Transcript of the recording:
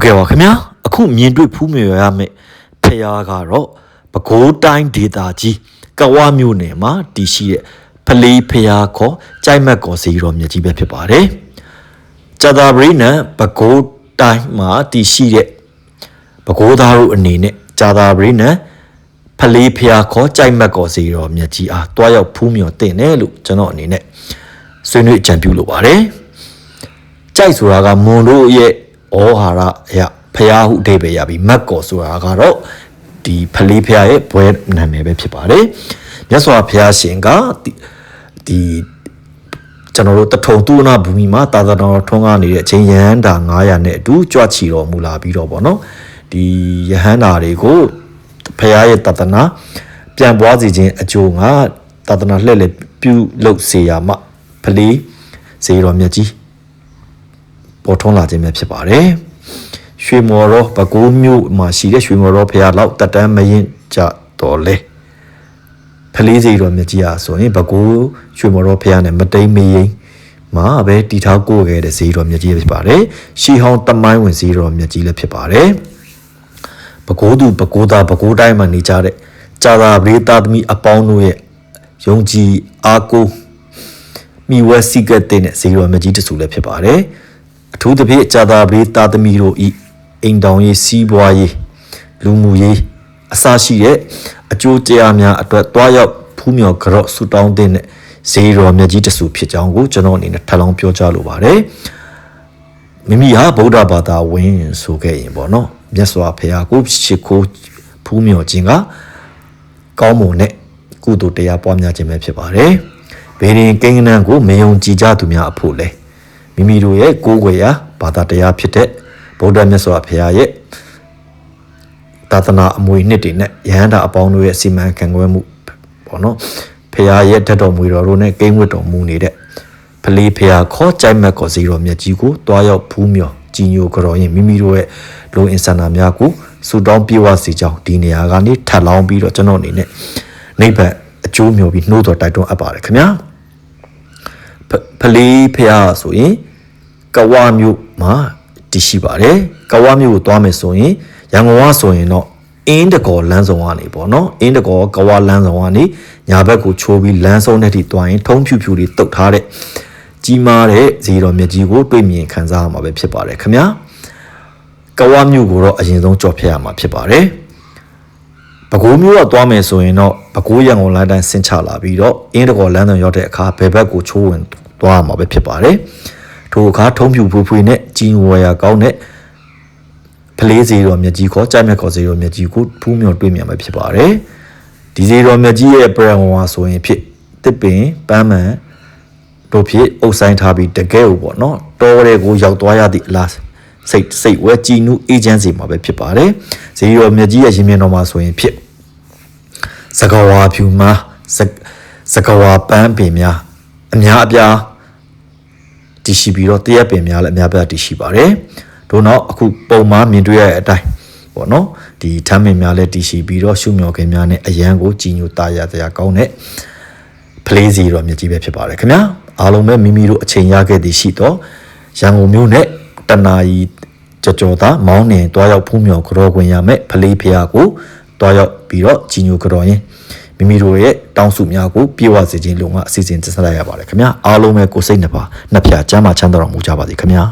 ကဲ့ပါခင်ဗျာအခုမြင်တွေ့ဖူးမြေရမယ်ဖျားကတော့ပဲခူးတိုင်းဒေသကြီးကဝမြို့နယ်မှာတည်ရှိတဲ့ဖလေးဖျားခေါ်ကြိုက်မက်ကော်စီတော်မြတ်ကြီးပဲဖြစ်ပါတယ်ကြာသာပရိနံပဲခူးတိုင်းမှာတည်ရှိတဲ့ပဲခူးသားတို့အနေနဲ့ကြာသာပရိနံဖလေးဖျားခေါ်ကြိုက်မက်ကော်စီတော်မြတ်ကြီးအားတွားရောက်ဖူးမြော်တင်တယ်လို့ကျွန်တော်အနေနဲ့ဆွေးနွေးကြံပြုလိုပါတယ်ကြိုက်ဆိုတာကမွန်တို့ရဲ့ဩဟာရအရာဖျားဟုအဓိပ္ပာယ်ရပြီးမက်ကော်ဆိုတာကတော့ဒီဖလေးဖျားရဲ့ဘွဲနာမည်ပဲဖြစ်ပါတယ်မြတ်စွာဘုရားရှင်ကဒီကျွန်တော်တို့တထုံသူနာဘူမိမှာသာသနာတော်ထွန်းကားနေတဲ့အချိန်ယဟန်တာ900နဲ့အတူကြွချီတော်မူလာပြီးတော့ဗောနော်ဒီယဟန်တာတွေကိုဘုရားရဲ့တသနာပြန်ပွားစီခြင်းအကျိုးကသာသနာလှည့်လည်ပြုလုပ်စေရမှဖလေးစေတော်မြတ်ကြီးပေါ်ထွန်းလာခြင်းပဲဖြစ်ပါတယ်ရွှေမော်ရောပဲခူးမြို့မှာရှိတဲ့ရွှေမော်ရောဖျားလောက်တက်တန်းမရင်ကြတော်လဲဖလေးစီတော်မြတ်ကြီးအားဆိုရင်ပဲခူးရွှေမော်ရောဖျားနဲ့မတိမ်မရင်မှာပဲတီထောက်ကိုခဲ့တဲ့စီတော်မြတ်ကြီးဖြစ်ပါတယ်ရှီဟောင်းတမိုင်းဝင်စီတော်မြတ်ကြီးလည်းဖြစ်ပါတယ်ပဲခူးသူပဲခူးသားပဲခူးတိုင်းမှာနေကြတဲ့ကြာသာပရိသတ်သမီးအပေါင်းတို့ရဲ့ယုံကြည်အားကိုးမိဝဲစီကတဲ့နဲ့စီတော်မြတ်ကြီးတဆူလည်းဖြစ်ပါတယ်အထူးသဖြင့်ကြာသာပရိသတ်သမီးတို့ဤအိမ်တောင်ရေးစီးပွားရေးလူမှုရေးအစရှိတဲ့အကျိုးတရားများအတွက်တွားရောက်ဖူးမြော်ကြော့ဆူတောင်းတဲ့ဇေရောမြတ်ကြီးတဆူဖြစ်ကြောင်းကိုကျွန်တော်အနေနဲ့ထပ်လောင်းပြောကြားလိုပါတယ်မိမိဟာဗုဒ္ဓဘာသာဝင်ဆိုခဲ့ရင်ပေါ့နော်မြတ်စွာဘုရားကိုရှ िख ိုးဖူးမြော်ခြင်းကကောင်းမွန်တဲ့ကုသိုလ်တရားပွားများခြင်းပဲဖြစ်ပါတယ်ဗေဒင်ကိန်းကနန်းကိုမယုံကြည်ကြသူများအဖို့လဲမိမိတို့ရဲ့ကိုးကွယ်ရာဘာသာတရားဖြစ်တဲ့ဗုဒ္ဓမြတ်စွာဘုရားရဲ့သာသနာအမွေနှစ်တွေနဲ့ယဟန္တာအပေါင်းတို့ရဲ့စီမံခန့်ခွဲမှုပေါ့နော်ဘုရားရဲ့ဓာတ်တော်မူတော်တို့နဲ့ကိန်းဝတ်တော်မူနေတဲ့ဖလေးဘုရားခေါ်ကြိုက်မက်ကော်စီတော်မြတ်ကြီးကိုတွားရောက်ဖူးမြော်ကြီးညိုကြော်ရင်မိမိတို့ရဲ့လူအင်ဆန္ဒများကိုစူတောင်းပြေဝစီကြောင်းဒီနေရာကနေထပ်လောင်းပြီးတော့ကျွန်တော်အနေနဲ့နိဗ္ဗာန်အကျိုးမြော်ပြီးနှိုးတော်တိုက်တွန်းအပ်ပါတယ်ခင်ဗျာဖလေးဘုရားဆိုရင်ကဝမြို့မှာတည်ရှိပါတယ်ကဝမြို့ကိုသွားမယ်ဆိုရင်ရန်ကုန်ကဆိုရင်တော့အင်းတကောလမ်းဆောင်ကနေပေါ့နော်အင်းတကောကဝလမ်းဆောင်ကနေညာဘက်ကိုချိုးပြီးလမ်းဆုံးတဲ့ထိသွားရင်ထုံးဖြူဖြူလေးတုတ်ထားတဲ့ကြီးမားတဲ့ဇေတော်မြတ်ကြီးကိုတွေ့မြင်ခံစားရမှာပဲဖြစ်ပါတယ်ခင်ဗျာကဝမြို့ကိုတော့အရင်ဆုံးကြော်ဖြတ်ရမှာဖြစ်ပါတယ်ပဲခူးမြို့ကသွားမယ်ဆိုရင်တော့ပဲခူးရန်ကုန်လမ်းတိုင်းဆင်းချလာပြီးတော့အင်းတကောလမ်းဆောင်ရောက်တဲ့အခါဘယ်ဘက်ကိုချိုးဝင်သွားရမှာပဲဖြစ်ပါတယ်ထိုအခါထုံးဖြူဖွေးဖွေးနဲ့ကြီးဝရကောင်းတဲ့ဖလေးစီတော်မြတ်ကြီးခေါ်ကြိုက်မြက်ခေါ်စီတော်မြတ်ကြီးကိုဖူးမြော်တွေ့မြင်မှာဖြစ်ပါတယ်ဒီစီတော်မြတ်ကြီးရဲ့ပရံဝါဆိုရင်ဖြစ်တစ်ပင်ပန်းမှန်တို့ဖြစ်အုပ်ဆိုင်ထားပြီးတကယ်ကိုပေါ့နော်တောတဲ့ကိုရောက်သွားရသည့်အလားစိတ်ဝဲကြည်နူးအေဂျင့်စီမှာပဲဖြစ်ပါတယ်ဇီတော်မြတ်ကြီးရဲ့ရင်မြင်တော်မှာဆိုရင်ဖြစ်စကဝါဖြူမှာစကဝါပန်းပင်များအများအပြားတည်ရှိပြီးတော့တရက်ပင်များလည်းအများပြားတည်ရှိပါတယ်တို့နောက်အခုပုံမှန်မြင်တွေ့ရတဲ့အတိုင်းပေါ့နော်ဒီထမ်းပင်များလည်းတည်ရှိပြီးတော့ရှုမြော်ခင်များနဲ့အရန်ကိုကြည်ညိုတာရတရားကောင်းတဲ့ဖလေးစီတော်မြတ်ကြီးပဲဖြစ်ပါတယ်ခင်ဗျာအားလုံးပဲမိမိတို့အချိန်ရခဲ့သည်ရှိတော့ရန်ကုန်မြို့နဲ့တနာရီကြော်သားမောင်းနှင်တွားရောက်ဖူးမြော်ကြော်ခွင့်ရမယ်ဖလေးဖျားကိုတွားရောက်ပြီးတော့ကြည်ညိုကြော်ရင်မိမိတို့ရဲ့တောင်းစုများကိုပြေဝစေခြင်းလုံကအစီအစဉ်တင်ဆက်လိုက်ရပါတယ်ခင်ဗျာအားလုံးပဲကိုယ်စိတ်နှစ်ပါးနှစ်ဖြာချမ်းသာချမ်းသာတော်မူကြပါစေခင်ဗျာ